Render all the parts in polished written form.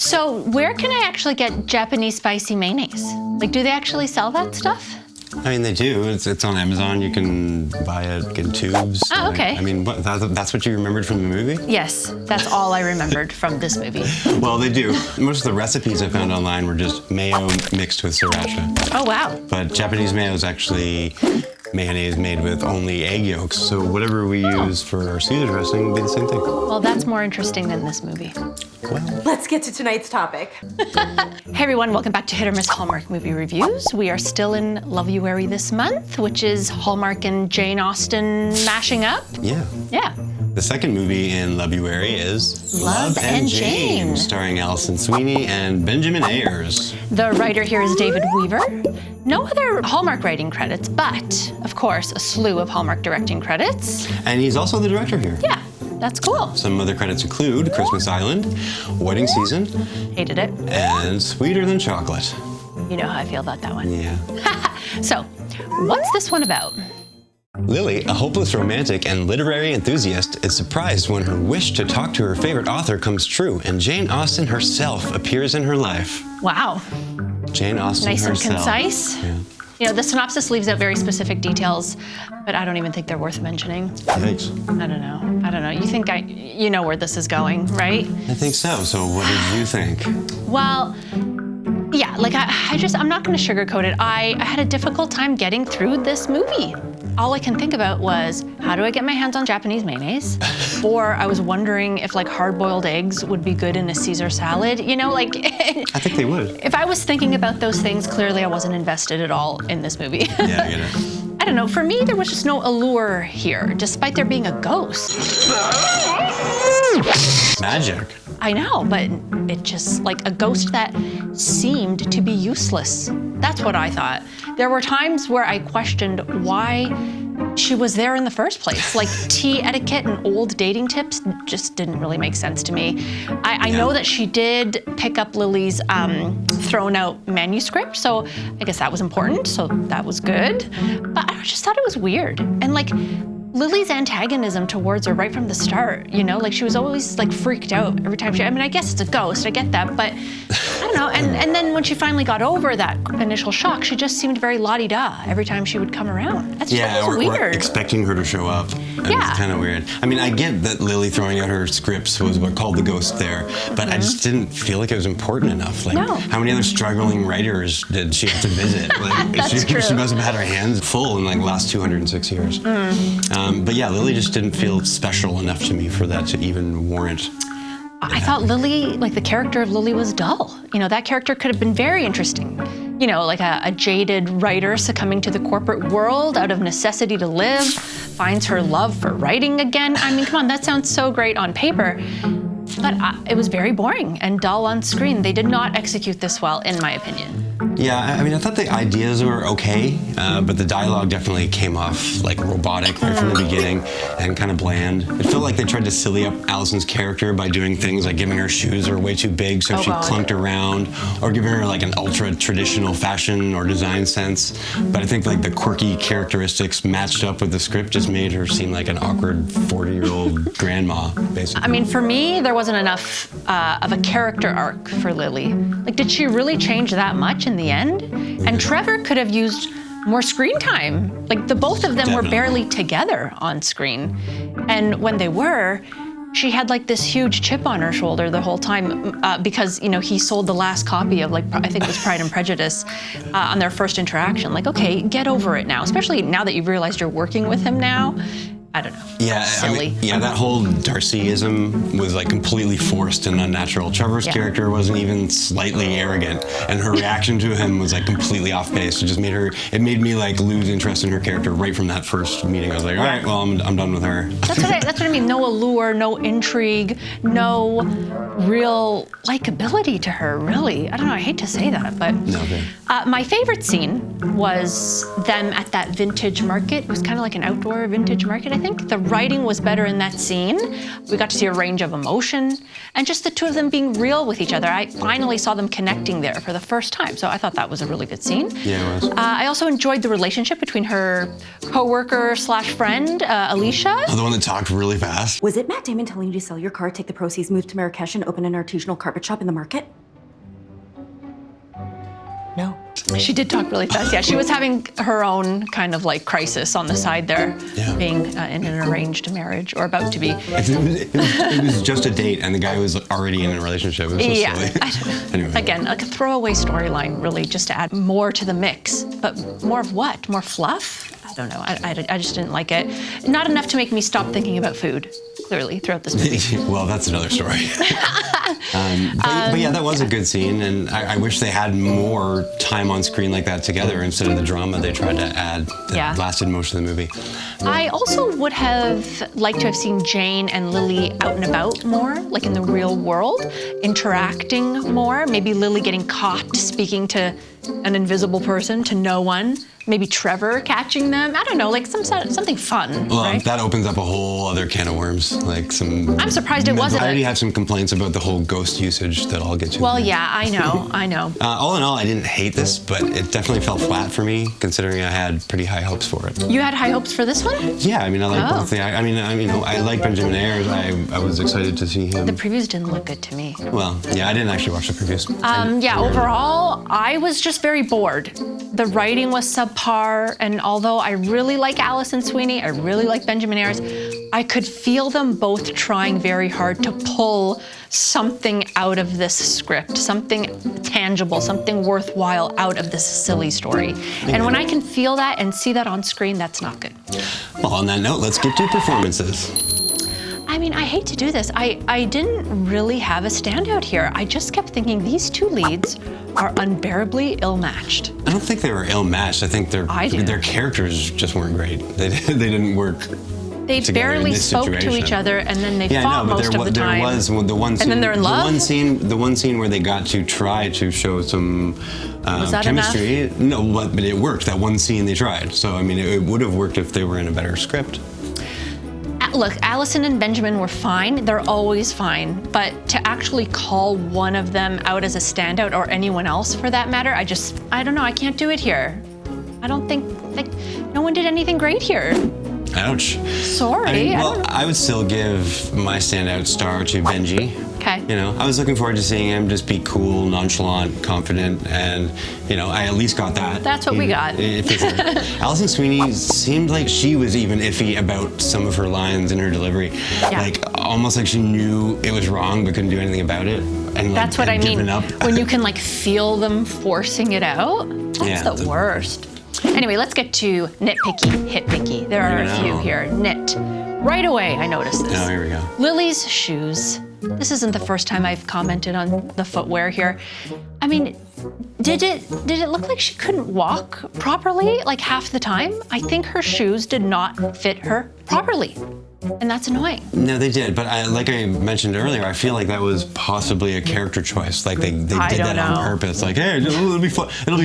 So where can I actually get Japanese spicy mayonnaise? Like, do they actually sell that stuff? I mean, they do. It's on Amazon. You can buy it in tubes. Oh, okay. I mean, that's what you remembered from the movie? Yes, that's all I remembered from this movie. Well, they do. Most of the recipes I found online were just mayo mixed with sriracha. Oh, wow. But Japanese mayo is actually mayonnaise made with only egg yolks. So whatever we use for our Caesar dressing would be the same thing. Well, that's more interesting than this movie. Well, Let's get to tonight's topic. Hey everyone, welcome back to Hit or Miss Hallmark Movie Reviews. We are still in Loveuary this month, which is Hallmark and Jane Austen mashing up. yeah. Yeah. The second movie in Loveuary is Love and Jane, starring Allison, Sweeney, and Benjamin Ayers. The writer here is David Weaver. No other Hallmark writing credits, but of course a slew of Hallmark directing credits. And he's also the director here. Yeah, that's cool. Some other credits include Christmas Island, Wedding Season, Hated it. and Sweeter Than Chocolate. You know how I feel about that one. Yeah. So, what's this one about? Lily, a hopeless romantic and literary enthusiast, is surprised when her wish to talk to her favorite author comes true, and Jane Austen herself appears in her life. Wow. Jane Austen Nice and herself. concise. Yeah. You know, the synopsis leaves out very specific details, but I don't even think they're worth mentioning. Thanks. I don't know. You think you know where this is going, right? I think so. So what did you think? Well, yeah, like I'm not gonna sugarcoat it. I had a difficult time getting through this movie. All I can think about was, how do I get my hands on Japanese mayonnaise? Or I was wondering if like hard-boiled eggs would be good in a Caesar salad. You know, like. I think they would. If I was thinking about those things, clearly I wasn't invested at all in this movie. Yeah, I get it. I don't know, for me, there was just no allure here, despite there being a ghost. Magic. I know, but it just, like a ghost that seemed to be useless. That's what I thought. There were times where I questioned why she was there in the first place. Like tea etiquette and old dating tips just didn't really make sense to me. I know that she did pick up Lily's thrown out manuscript, so I guess that was important, so that was good. But I just thought it was weird. And like, Lily's antagonism towards her right from the start, you know, like she was always like freaked out every time I mean, I guess it's a ghost, I get that, but I don't know. And then when she finally got over that initial shock, she just seemed very la-di-da every time she would come around. That's just we're weird. expecting her to show up. Yeah. It's kind of weird. I mean, I get that Lily throwing out her scripts was what called the ghost there, but I just didn't feel like it was important enough. Like, No. how many other struggling writers did she have to visit? Like, That's true. She must have had her hands full in like the last 206 years. But yeah, Lily just didn't feel special enough to me for that to even warrant. I thought Lily, like the character of Lily was dull. You know, that character could have been very interesting. You know, like a jaded writer succumbing to the corporate world out of necessity to live, finds her love for writing again. I mean, come on, that sounds so great on paper. But it was very boring and dull on screen. They did not execute this well, in my opinion. Yeah, I mean, I thought the ideas were okay, but the dialogue definitely came off like robotic right from the beginning and kind of bland. It felt like they tried to silly up Allison's character by doing things like giving her shoes that were way too big so she clunked around, or giving her like an ultra traditional fashion or design sense. But I think like the quirky characteristics matched up with the script just made her seem like an awkward 40-year-old grandma, basically. I mean, for me, there wasn't enough of a character arc for Lily. Like, did she really change that much in the end? And Trevor could have used more screen time. Like, the both of them were barely together on screen. And when they were, she had like this huge chip on her shoulder the whole time because, you know, he sold the last copy of like, I think it was Pride and Prejudice on their first interaction. Like, okay, get over it now, especially now that you've realized you're working with him now. I don't know. Yeah, Silly. I mean, yeah, that whole Darcyism was like completely forced and unnatural. Trevor's character wasn't even slightly arrogant, and her reaction to him was like completely off base. It just made me like lose interest in her character right from that first meeting. I was like, all right, well, I'm done with her. That's what I mean. No allure, no intrigue, no real likability to her, really. I don't know, I hate to say that, but. No, okay. My favorite scene was them at that vintage market. It was kind of like an outdoor vintage market, I think. The writing was better in that scene. We got to see a range of emotion and just the two of them being real with each other. I finally saw them connecting there for the first time, so I thought that was a really good scene. Yeah, it was. I also enjoyed the relationship between her co-worker slash friend, Alicia. Oh, the one that talked really fast? Was it Matt Damon telling you to sell your car, take the proceeds, move to Marrakesh, and open an artisanal carpet shop in the market? She did talk really fast. Yeah, she was having her own kind of like crisis on the side there, being in an arranged marriage or about to be. It was just a date, and the guy was already in a relationship. It was so silly. I don't know. Anyway. Again, like a throwaway storyline, really, just to add more to the mix. But more of what? More fluff? I don't know. I just didn't like it. Not enough to make me stop thinking about food, clearly, throughout this movie. Well, that's another story. But yeah, that was a good scene, and I wish they had more time on screen like that together instead of the drama they tried to add that lasted most of the movie. I also would have liked to have seen Jane and Lily out and about more, like in the real world, interacting more. Maybe Lily getting caught speaking to an invisible person, to no one. Maybe Trevor catching them. I don't know, like something fun. Well, right? that opens up a whole other can of worms. Like some. I'm surprised it wasn't. I already have some complaints about the whole ghost usage that I'll get to. Well, yeah, I know. All in all, I didn't hate this, but it definitely fell flat for me, considering I had pretty high hopes for it. You had high hopes for this one? Yeah, I mean, I like both. I like Benjamin Ayers. I was excited to see him. The previews didn't look good to me. Well, yeah, I didn't actually watch the previews. Overall, I was just very bored. The writing was subpar, and although I really like Allison Sweeney, I really like Benjamin Ayers, I could feel them both trying very hard to pull something out of this script, something tangible, something worthwhile out of this silly story. And when I can feel that and see that on screen, that's not good. Well, on that note, let's get to performances. I mean, I hate to do this. I didn't really have a standout here. I just kept thinking these two leads are unbearably ill-matched. I don't think they were ill-matched. I think their characters just weren't great. They didn't work. They barely spoke to each other, and then they fought most of the time. There was the one scene. And then they're in love? The one scene where they got to try to show some Was that chemistry. enough? No, but it worked. That one scene they tried. So I mean, it would have worked if they were in a better script. Look, Allison and Benjamin were fine. They're always fine. But to actually call one of them out as a standout, or anyone else for that matter, I don't know, I can't do it here. I don't think, no one did anything great here. Ouch. Sorry. I would still give my standout star to Benji. Okay. You know, I was looking forward to seeing him just be cool, nonchalant, confident, and, you know, I at least got that. That's what we got. Allison Sweeney seemed like she was even iffy about some of her lines and her delivery. Yeah. Like, almost like she knew it was wrong but couldn't do anything about it. And, That's what I mean. Up. When you can, like, feel them forcing it out, that's the worst. Anyway, let's get to Nit Picky, Hit Picky. There are a few here. Nit. Right away, I noticed this. Oh, here we go. Lily's shoes. This isn't the first time I've commented on the footwear here. I mean, did it look like she couldn't walk properly, like half the time? I think her shoes did not fit her properly, and that's annoying. No, they did, but like I mentioned earlier, I feel like that was possibly a character choice. Like they did that on purpose. Like, hey, it'll be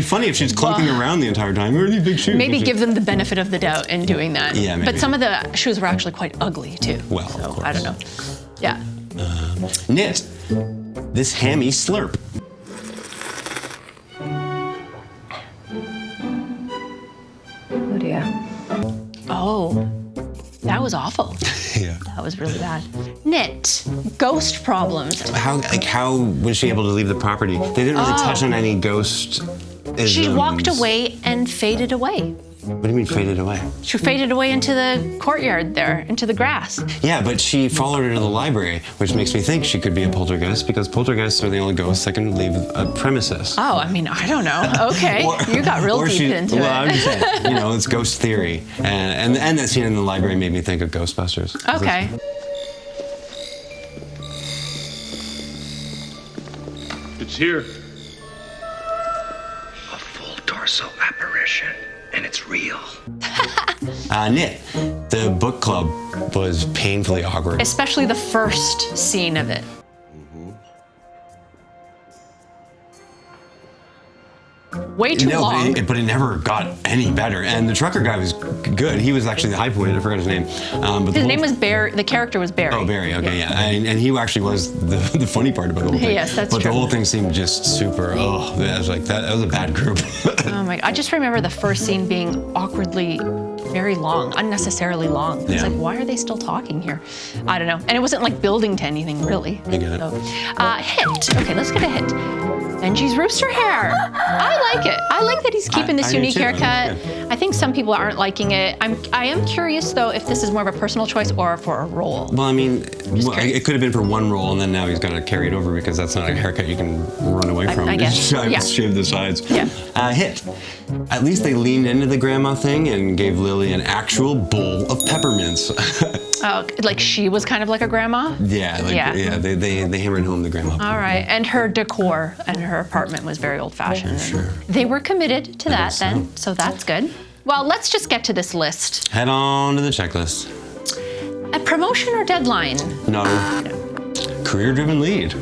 funny if she's clunking around the entire time. Where are these big shoes? Maybe give them the benefit of the doubt in doing that. Yeah, maybe. But some of the shoes were actually quite ugly too. Well, so, of course. I don't know. Yeah. Nit, this hammy slurp. Oh dear. Oh, that was awful. Yeah. That was really bad. Nit, ghost problems. How was she able to leave the property? They didn't really touch on any ghost. She walked away and faded away. What do you mean faded away? She faded away into the courtyard there, into the grass. Yeah, but she followed her to the library, which makes me think she could be a poltergeist, because poltergeists are the only ghosts that can leave a premises. Oh, I mean, I don't know. Okay, you got real deep into it. Well, I'm just saying, you know, it's ghost theory. And that scene in the library made me think of Ghostbusters. Okay. It's here. A full torso apparition, and it's real. Nit, the book club was painfully awkward. Especially the first scene of it. Way too long. But it never got any better. And the trucker guy was good. He was actually the high point. I forgot his name. But his name was Barry. The character was Barry. Oh, Barry. Okay, yeah. And he actually was the funny part about the whole thing. Yes, that's true. But the whole thing seemed just super. Oh, that was like that was a bad group. Oh my! I just remember the first scene being awkwardly very long, unnecessarily long. It's like, why are they still talking here? I don't know. And it wasn't like building to anything really. I get it. So, hit. Okay, let's get a hit. Benji's rooster hair. I like it. I like that he's keeping this I do unique too. I haircut. think it's I think some people aren't liking it. I am curious though if this is more of a personal choice or for a role. Well, I mean, curious. it could have been for one role, and then now he's got to carry it over because that's not a haircut you can run away from. I guess. Yeah. Shave the sides. Yeah. Hit. At least they leaned into the grandma thing and gave Lily an actual bowl of peppermints. Oh, like she was kind of like a grandma? Yeah, they hammered home the grandma. All right, and her decor and her apartment was very old-fashioned. Sure. They were committed to that guess then, so that's good. Well, let's just get to this list. Head on to the checklist. A promotion or deadline? No. Career-driven lead.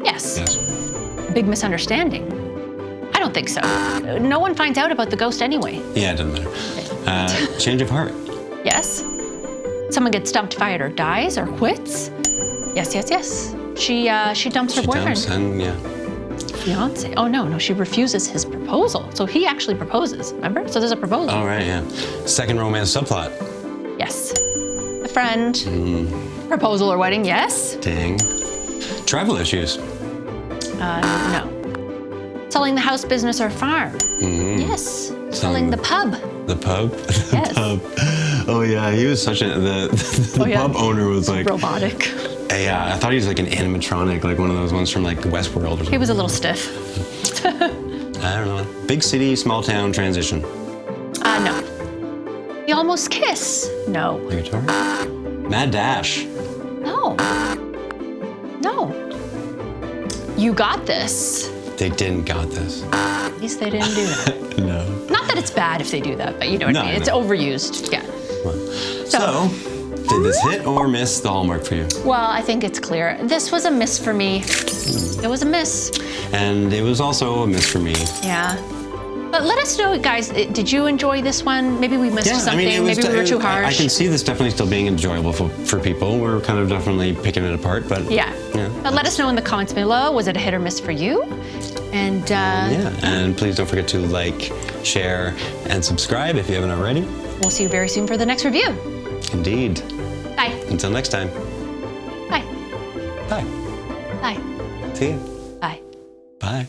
Yes. Yes. Big misunderstanding? I don't think so. No one finds out about the ghost anyway. Yeah, it doesn't matter. Change of heart. Yes. Someone gets dumped, fired, or dies, or quits? Yes, yes, yes. She dumps her boyfriend. Dumps and yeah. Fiance. Oh no, she refuses his proposal. So he actually proposes, remember? So there's a proposal. All right, yeah. Second romance subplot. Yes. A friend. Proposal or wedding, yes. Dang. Travel issues. No. Selling the house, business, or farm. Yes. Selling the pub. The pub? Yes. The pub. Oh yeah, he was such a, the pub owner was like, robotic. yeah, I thought he was like an animatronic, like one of those ones from like Westworld or something. He was a little stiff. I don't know. Big city, small town transition. No. You almost kiss. No. The guitar? Mad dash. No. No. You got this. They didn't got this. At least they didn't do that. No. Not that it's bad if they do that, but you know what I mean. It's overused. Yeah. So, did this hit or miss the Hallmark for you? Well, I think it's clear. This was a miss for me. It was a miss. And it was also a miss for me. Yeah. But let us know, guys, did you enjoy this one? Maybe we missed something. Maybe we were too harsh. I can see this definitely still being enjoyable for people. We're kind of definitely picking it apart, but yeah. But let us know in the comments below. Was it a hit or miss for you? And yeah, and please don't forget to like, share, and subscribe if you haven't already. We'll see you very soon for the next review. Indeed. Bye. Until next time. Bye. Bye. Bye. See you. Bye. Bye.